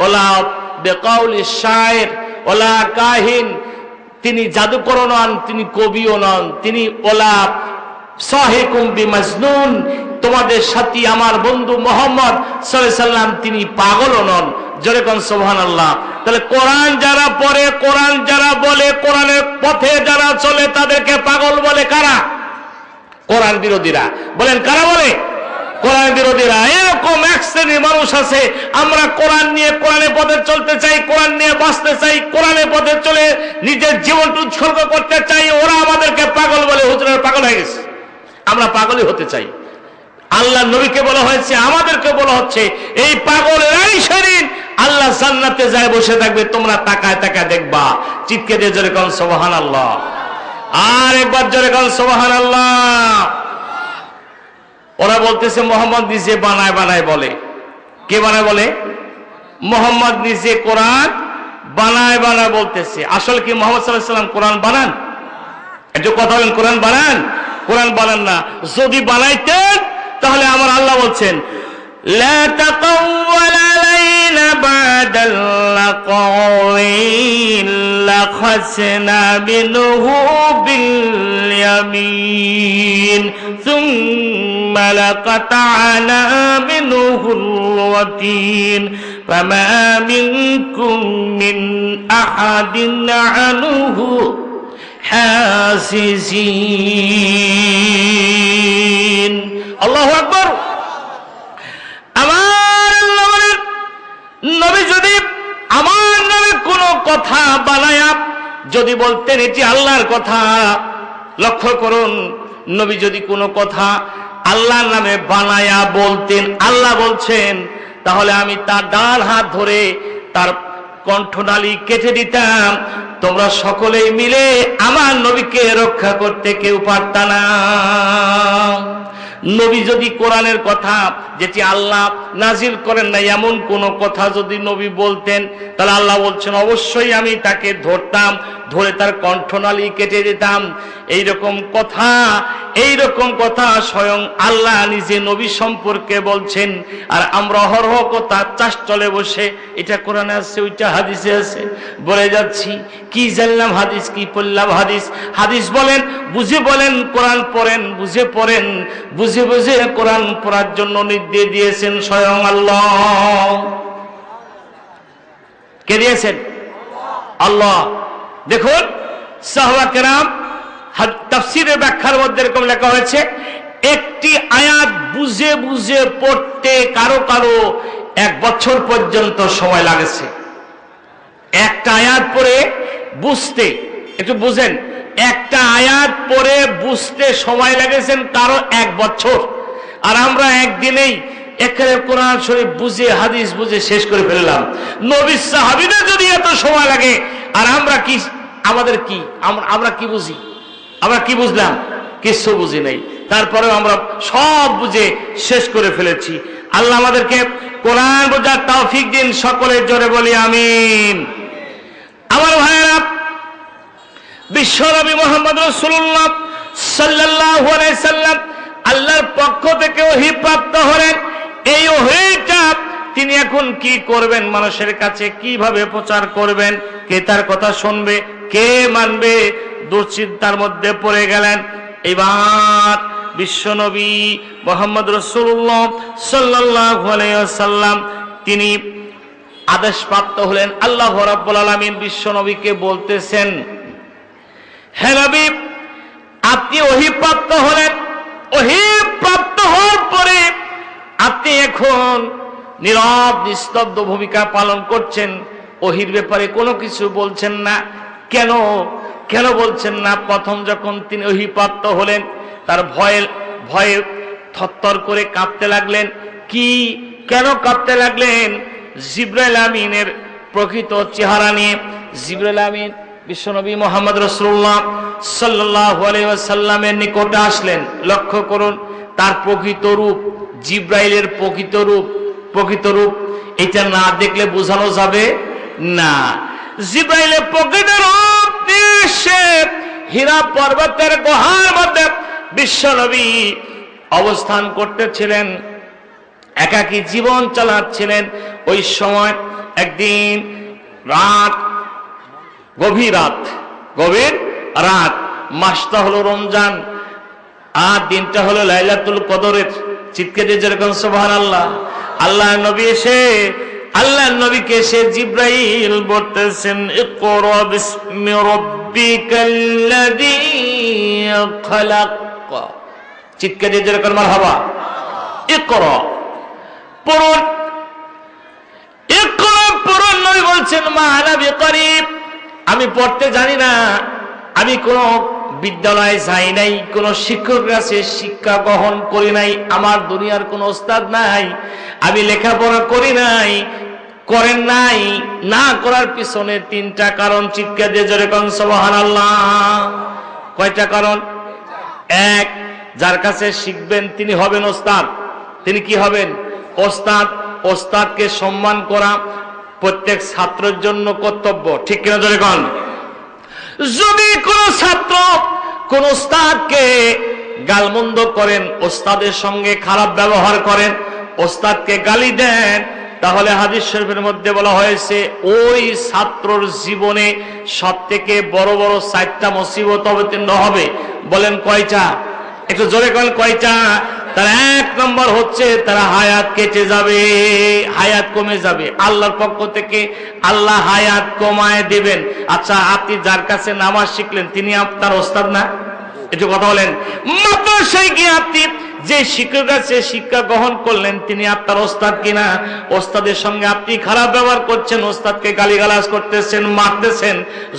ওলা বেকাউলি শায়ের ওলা কাহিন, তিনি জাদুকরও নন, তিনি কবিও নন, তিনি ওলা সাহিকুম বিমাজনুন, তোমাদের সাথী আমার বন্ধু মুহাম্মদ সাল্লাল্লাহু আলাইহি সাল্লাম তিনি পাগলও নন। জোরে কোন সুবহানাল্লাহ। তাহলে কোরআন যারা পড়ে, কোরআন যারা বলে, কোরআনের পথে যারা চলে, তাদেরকে পাগল বলে কারা? কোরআন বিরোধীরা। বলেন কারা বলে? কোরআন বিরোধীরা। এরকম এক শ্রেণীর মানুষ আছে, আমরা কোরআন নিয়ে কোরআনের পথে চলতে চাই, কোরআন নিয়ে বাঁচতে চাই, কোরআনের পথে চলে নিজের জীবনটা উৎসর্গ করতে চাই, ওরা আমাদেরকে পাগল বলে, হুজুরের পাগল হয়ে গেছে। আমরা পাগলই হতে চাই। আল্লাহ নবীকে বলা হয়েছে, আমাদেরকে বলা হচ্ছে, এই পাগলেরাই সেদিন আল্লাহ জান্নাতে যায় বসে থাকবে, তোমরা তাকায় তাকায় দেখবা। চিৎকে দিয়ে জোরে কোন সুবহানাল্লাহ। আর একবার জোরে কোন সুবহানাল্লাহ। ওরা বলতেছে মোহাম্মদ নিজে বানায় বানায় বলে। কে বানায় বলে? মোহাম্মদ নিজে কোরআন বানায় বানায় বলতেছে। আসলে কি মোহাম্মদ সাল্লাল্লাহু আলাইহি ওয়াসাল্লাম কোরআন বানান? একটু কথা বলেন, কোরআন বানান? কোরআন বানান না। যদি বানাইতেন তাহলে আমার আল্লাহ বলছেন, লা তাকাওয়াল আলাইনা বাদাল লাকাওইল লাখাসনা বিনহু বিল ইয়ামিন সুম্মা লাকাতানা মিনহুল ওয়াতিন ফামা মিনকুম মিন আহাদিন আনহু হাসিসিন। আল্লাহু আকবার। আমার নবী যদি আমার নামে কোনো কথা বানায়া যদি বলতেন এটি আল্লাহর কথা, লক্ষ্য করুন, নবী যদি কোনো কথা আল্লাহর নামে বানায়া বলতেন, আল্লাহ বলছেন, তাহলে আমি তার ডান হাত ধরে তার কণ্ঠনালী কেটে দিতাম, তোমরা সকলেই মিলে আমার নবীকে রক্ষা করতে কেউ পারত না। নবী যদি কোরআনের কথা, যেটি আল্লাহ নাজিল করেন না, এমন কোন কথা যদি নবী বলতেন, তাহলে আল্লাহ বলছেন অবশ্যই আমি তাকে ধরতাম, ধরে তার কণ্ঠনালী কেটে দিতাম। এইরকম কথা স্বয়ং আল্লাহ নিজে নবী সম্পর্কে বলছেন। আর আমরা অহরহ কথা চাষচলে বসে এটা কোরআনে আছে, ওইটা হাদিসে আছে বলে যাচ্ছি। কি জানলাম হাদিস, কি পড়লাম হাদিস। হাদিস বলেন, বুঝে বলেন, কোরআন পড়েন, বুঝে পড়েন, বুঝে বুঝে কোরআন পড়ার জন্য নির্দেশ দিয়েছেন স্বয়ং আল্লাহ। কে দিয়েছেন? আল্লাহ। দেখুন সাহাবা কেরাম তাফসীরের ব্যাখ্যার মধ্যে এরকম লেখা হয়েছে, একটি আয়াত বুঝে বুঝে পড়তে কারো কারো 1 বছর পর্যন্ত সময় লাগেছে। একটা আয়াত পড়ে বুঝতে, একটু বুঝেন, একটা আয়াত পড়ে বুঝতে সময় লেগেছেন কারো 1 বছর। আর আমরা একদিনেই একেবারে কোরআন শরীফ বুঝে, হাদিস বুঝে শেষ করে ফেললাম। নবী সাহাবীদের যদি এত সময় লাগে, আর আমরা কি, আমাদের কি, আমরা কি বুঝি? আমরা কি বুঝলাম? কিছু বুঝি নাই। তারপরে আমরা সব বুঝে শেষ করে ফেলেছি। আল্লাহ আমাদেরকে কোরআন বোঝার তৌফিক দিন, সকলের জোরে বলি আমিন। আমার ভাইয়েরা, বিশ্বনবী মুহাম্মদ রাসূলুল্লাহ সাল্লাল্লাহু আলাইহি সাল্লাম আল্লাহর পক্ষ থেকে ওহী প্রাপ্ত হলেন। এই ওহীটা তিনি এখন কি করবেন, মানুষের কাছে কিভাবে প্রচার করবেন, কে তার কথা শুনবে, কে মানবে, দুশ্চিন্তার মধ্যে পড়ে গেলেন। এবার বিশ্বনবী মুহাম্মদ রাসূলুল্লাহ সাল্লাল্লাহু আলাইহি ওয়াসাল্লাম তিনি আদেশপ্রাপ্ত হলেন। আল্লাহ রাব্বুল আলামিন বিশ্বনবীকে বলতেছেন, হে নবী, আপনি ওহী প্রাপ্ত হলেন। ওহী প্রাপ্ত হওয়ার পরে আপনি এখন নীরব নিস্তব্ধ ভূমিকা পালন করছেন, ওহীর ব্যাপারে কোনো কিছু বলছেন না। কেন বলছেন না? প্রথম যখন তিনি ওহী প্রাপ্ত হলেন, তার ভয়ে থরথর করে কাঁপতে লাগলেন। কেন কাঁপতে লাগলেন? জিবরাইল আমিনের প্রকৃত চেহারা নিয়ে জিবরাইল আমিন বিশ্বনবী মুহাম্মদ রাসূলুল্লাহ সাল্লাল্লাহু আলাইহি ওয়াসাল্লামের নিকটে আসলেন। লক্ষ্য করুন তার প্রকৃত রূপ, জিবরাইলের প্রকৃত রূপ এটা না দেখলে বোঝানো যাবে না। জিবরাইলের প্রকৃত রূপ এসে হীরা পর্বতের গুহার মধ্যে বিশ্বনবী অবস্থান করতেছিলেন, একাকী জীবন চালাচ্ছিলেন। ওই সময় একদিন গভীর রাত, মাসটা হলো রমজান, আর দিনটা হলো লাইলাতুল কদরের। চিৎকার দিয়ে যেরকম সুবহানাল্লাহ। আল্লাহর নবীকে সে জিবরাইল বলতেছেন, ইকরা বিসমি রাব্বিকাল্লাযী খালাক। চিৎকার দিয়ে যেরকম মারহাবা। ইকরা পড়ুন, পড়ুন। নবী বলছেন, মা আনা বিকরিব, আমি পড়তে জানি না, আমি কোন বিদ্যালয়ে যাই নাই, কোন শিক্ষকের কাছে শিক্ষা গ্রহণ করি নাই, আমার দুনিয়ার কোন ওস্তাদ নাই, আমি লেখাপড়া করি নাই, করেন নাই। না করার পিছনে 3টা কারণ। চিৎকার দিয়ে জোরে কোন সুবহানাল্লাহ। কয়টা কারণ? 1, যার কাছে শিখবেন তিনি হবেন ওস্তাদ। তিনি কি হবেন? ওস্তাদ। ওস্তাদকে সম্মান করা প্রত্যেক ছাত্রের জন্য কর্তব্য, ঠিক কিনা জোরে কোন? যদি কোন ছাত্র কোন ওস্তাদকে গালমন্দ করেন, ওস্তাদের সঙ্গে খারাপ ব্যবহার করেন, ওস্তাদকে গালি দেন, তাহলে হাদিস শরীফের মধ্যে বলা হয়েছে ওই ছাত্রর জীবনে সবথেকে বড় বড় 4টা মুসিবত অবতীর্ণ হবে। বলেন কয়টা? একটু জোরে বলেন কয়টা? তার 1 নম্বর হচ্ছে তার হায়াত কেটে যাবে, হায়াত কমে যাবে। আল্লাহর পক্ষ থেকে আল্লাহ হায়াত কমায় দেবেন। আচ্ছা, আপনি যার কাছে নামাজ শিখলেন তিনি আপনার ওস্তাদ না? একটু কথা বলেন। মাদ্রাসায় গিয়ে আপনি যে শিক্ষকের কাছে শিক্ষা গ্রহণ করলেন তিনি আপনার ওস্তাদ কিনা? ওস্তাদের সঙ্গে আপনি খারাপ ব্যবহার করছেন, ওস্তাদকে গালিগালাজ করতেছেন, মারতেছেন।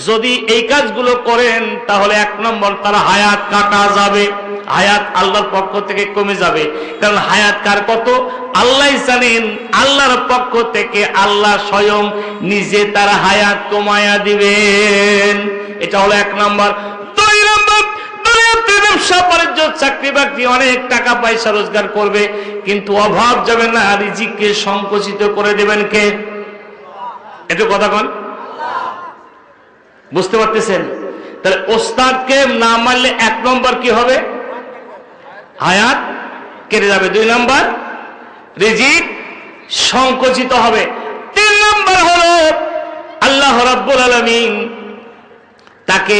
যদি এই কাজগুলো করেন তাহলে 1 নম্বর তার হায়াত কাটা যাবে। হায়াত আল্লাহর পক্ষ থেকে কমে যাবে। কারণ হায়াত কার কত আল্লাহই জানেন। আল্লাহর পক্ষ থেকে আল্লাহ স্বয়ং নিজে তার হায়াত কমায়া দিবেন। এটা হলো 1 নম্বর। 2 নম্বর, দুনিয়াতে ব্যবসা বাণিজ্য চাকরি বাকরি অনেক টাকা পয়সা রোজগার করবে, কিন্তু অভাব যাবে না, রিজিককে সংকুচিত করে দেবেন কে? একটু কথা কন, বুঝতে পারতেছেন? তাহলে ওস্তাদকে না মানলে 1 নম্বর কি হবে? হায়াত কেটে যাবে। 2 নম্বর, রিজিক সংকুচিত হবে। 3 নম্বর হলো আল্লাহ রাব্বুল আলামিন তাকে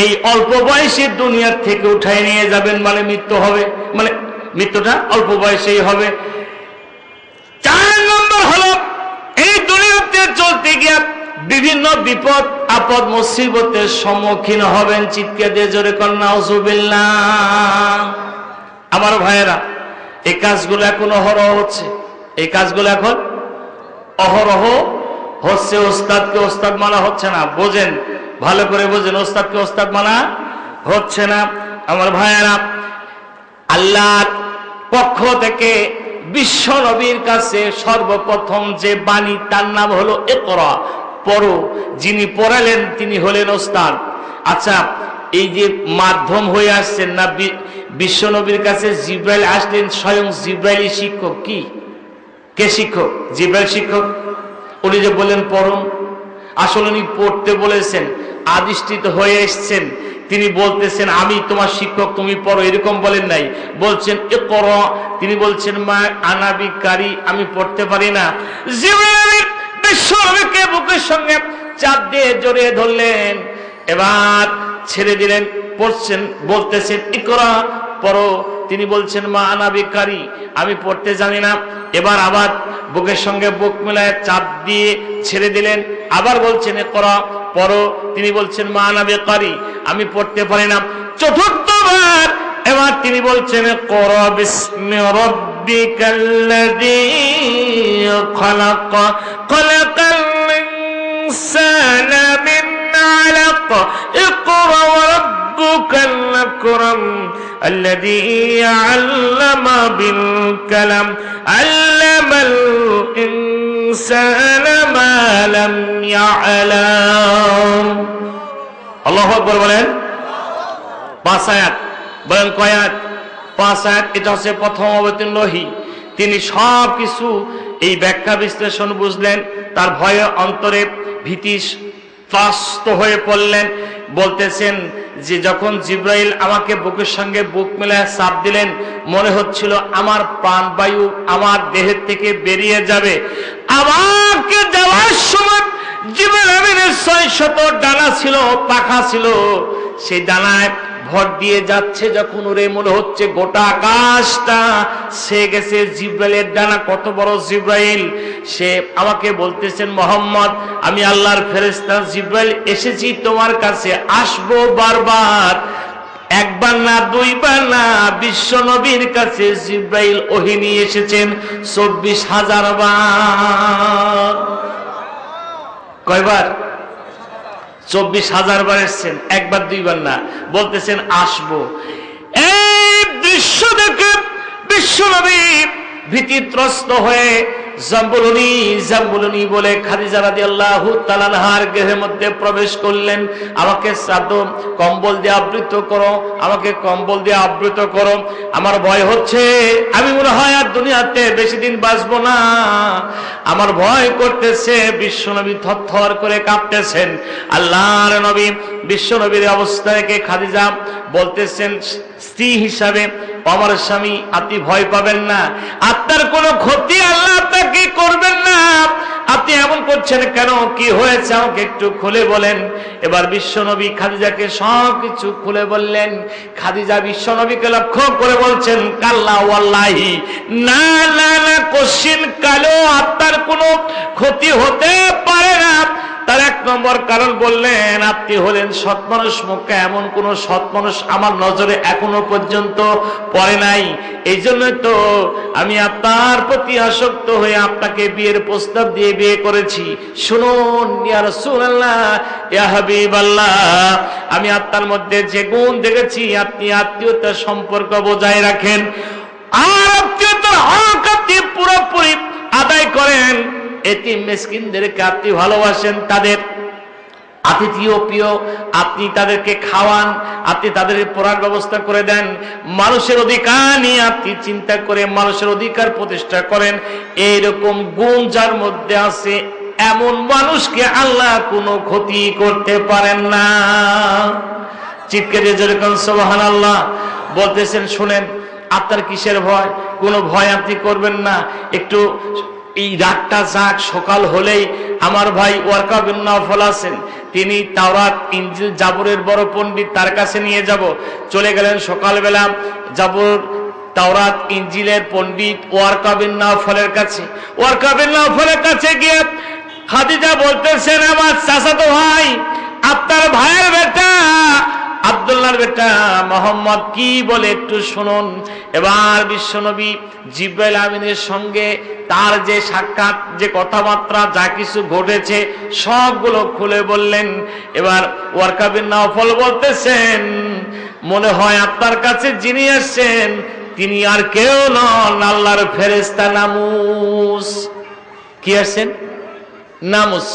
এই অল্প বয়সে দুনিয়ার থেকে উঠায় নিয়ে যাবেন, মানে মৃত্যু হবে, মানে মৃত্যুটা অল্প বয়সেই হবে। 4 নম্বর হলো এই দুনিয়াতে চলতে গিয়ে বিভিন্ন বিপদ আপদ মুসিবতের সম্মুখীন হবেন। চিৎকার দিয়ে জোরে কর নাউজুবিল্লাহ। আমার ভাইয়েরা, এই কাজগুলো এখন অহরহ হচ্ছে, এই কাজগুলো এখন অহরহ হচ্ছে। ওস্তাদকে ওস্তাদ মানা হচ্ছে না, বোঝেন, ভালো করে বোঝেন, ওস্তাদকে ওস্তাদ মানা হচ্ছে না। আমার ভাইয়েরা, আল্লাহর পক্ষ থেকে বিশ্ব নবীর কাছে সর্বপ্রথম যে বাণী তার নাম হলো ইকরা, পড়ো। যিনি পড়ালেন তিনি হলেন ওস্তাদ। আচ্ছা, এই যে মাধ্যম হয়ে আসছেন না, বিশ্ব নবীর কাছে জিব্রাইল আসলেন, স্বয়ং জিব্রাইলই শিক্ষক। কি কে শিক্ষক? জিব্রাইল শিক্ষক। উনি যে বলেন পড়ুন, আসলে উনি পড়তে বলেছেন, আদিষ্টিত হয়ে এসছেন। তিনি বলতেছেন আমি তোমার শিক্ষক, তুমি পড়ো, এরকম বলেন নাই। বলছেন ইকরা, তিনি বলছেন মা আনা বিকারি, আমি পড়তে পারি না। জিব্রাইল বিশ্ব নবীকে বুকের সঙ্গে চাপ দিয়ে জড়িয়ে ধরলেন, এবার ছেড়ে দিলেন। পড়ছেন, বলতেছেন ইকরা, পড়ো। তিনি বলছেন মা আনা বিকারি, আমি পড়তে জানি না। এবার আবার বুকের সঙ্গে বুক মেলায় চাপ দিয়ে ছেড়ে দিলেন, আবার বলছেন ইকরা, পড়ো। তিনি বলছেন মা আনা বিকারি, আমি পড়তে পারি না। চতুর্থবার এবার তিনি বলছেন ইকরা বিসমি রাব্বিকাল্লাযী খালাক, খালাকাল ইনসানা মিন আলাক, ইকরা ওয়া রাব্বুকাল আকরাম الذي علم بالقلم علم الإنسان ما لم يعلم। আল্লাহু আকবার বলেন। 5 আয়াত বলেন, কয় আয়াত? 5 আয়াত। এটা হচ্ছে প্রথম অবতীর্ণ ওহী। তিনি সব কিছু এই ব্যাখ্যা বিশ্লেষণ বুঝলেন, তার ভয়ে অন্তরে ভীতি ত্রস্ত হয়ে পড়লেন। বলতেছেন যে যখন জিব্রাইল আমাকে বুকের সঙ্গে বুক মেলায় চাপ দিলেন, মনে হচ্ছিল আমার প্রাণবায়ু আমার দেহের থেকে বেরিয়ে যাবে। আমাকে যাওয়ার সময় জিব্রাইলের 600 ডানা ছিল, পাখা ছিল, সেই ডানায় ভর দিয়ে যাচ্ছে। যখন ওরে মনে হচ্ছে গোটা আকাশটা সে গেছে। জিব্রাইলের ডানা কত বড়! জিব্রাইল সে আমাকে বলতেছেন মুহাম্মদ, আমি আল্লাহর ফেরেশতা জিব্রাইল এসেছি তোমার কাছে, আসবো বারবার, 1 বার না 2 বার না। বিশ্ব নবীর কাছে জিব্রাইল ওহী নিয়ে এসেছেন 24,000 বার। কয়বার? 24,000 বার এসেছেন, 1 বার 2 বার না। বলতেছেন আসবো। এই দৃশ্য দেখে বিশ্ব নবী ভীতিত্রস্ত হয়ে জাম্বুলুনি জাম্বুলুনি বলে খাদিজা রাদিয়াল্লাহু তাআলা আনহার গৃহের মধ্যে প্রবেশ করলেন। আমাকে চাদর কম্বল দিয়ে আবৃত করো, আমাকে কম্বল দিয়ে আবৃত করো, আমার ভয় হচ্ছে, আমি মনে হয় আর দুনিয়াতে বেশি দিন বাঁচবো না, আমার ভয় করতেছে। বিশ্বনবী থরথর করে কাঁপতেছেন। আল্লাহর নবী বিশ্বনবীর অবস্থা দেখে খাদিজা বলতেছেন স্ত্রী হিসাবে, আমার স্বামী আপনি ভয় পাবেন না, আপনার কোনো ক্ষতি আল্লাহ আপনাকে করবেন না, আপনি এমন করছেন কেন, কি হয়েছে আমাকে একটু খুলে বলেন। এবার বিশ্বনবী খাদিজাকে সব কিছু খুলে বললেন। খাদিজা বিশ্বনবীকে লক্ষ্য করে বলছেন কাল্লা ওয়াল্লাহি, না না না, কোশ্চিন কালো আপনার কোনো ক্ষতি হতে পারে না। তার এক নম্বর কারণ বললেন, আপনি হলেন সৎ মানুষ। মক্কা এমন কোন সৎ মানুষ আমার নজরে এখনো পর্যন্ত পড়ে নাই, এই জন্য তো আমি আপনার প্রতি আসক্ত হয়ে আপনাকে বিয়ের প্রস্তাব দিয়ে বিয়ে করেছি। শুনুন ইয়া রাসূলুল্লাহ, ইয়া হাবিবাল্লাহ, আমি আপনার মধ্যে যে গুণ দেখেছি, আপনি আত্মীয়তার সম্পর্ক বজায় রাখেন, আর আত্মীয়তার হক আপনি পুরোপুরি আদায় করেন। এতিম মিসকিনদেরকে আপনি ভালোবাসেন, তাদের আতিথিয় প্রিয়, আপনি তাদেরকে খাওয়ান, আপনি তাদের পড়ার ব্যবস্থা করে দেন, মানুষের অধিকার নিয়ে আপনি চিন্তা করে মানুষের অধিকার প্রতিষ্ঠা করেন। এইরকম গুণ যার মধ্যে আছে, এমন মানুষকে আল্লাহ কোনো ক্ষতি করতে পারেন না। চিৎকার দিয়ে যেরকম সুবহানাল্লাহ বলতেছেন। শুনেন, আপনার কিসের ভয়? কোনো ভয় আপনি করবেন না। একটু এই রাতটা যাক, সকাল হলেই আমার ভাই ওয়ারকা বিন নাওফাল আছেন, তিনি তাওরাত ইনজিল জাবুরের বড় পণ্ডিত, তার কাছে নিয়ে যাব। চলে গেলেন সকালবেলা জাবুর তাওরাত ইনজিলের পণ্ডিত ওয়ারকা বিন নাওফালের কাছে। ওয়ারকা বিন নাওফালের কাছে গিয়ে খাদিজা বলতেছেন, আমার চাচাতো ভাই, আপনার ভাইয়ের বেটা আব্দুল্লাহর বেটা মোহাম্মদ কি বলে একটু শুনুন। এবার বিশ্বনবী জিবরাইল আমিনের সঙ্গে তার যে সাক্ষাৎ, যে কথাবার্তা, যা কিছু ঘটেছে সবগুলো খুলে বললেন। এবার ওয়ারকা বিন নাওফাল বলতেছেন, মনে হয় আপনার কাছে যিনি আসছেন তিনি আর কেউ নন, আল্লাহর ফেরেশতা নামুস। কি আসছেন? নামুস।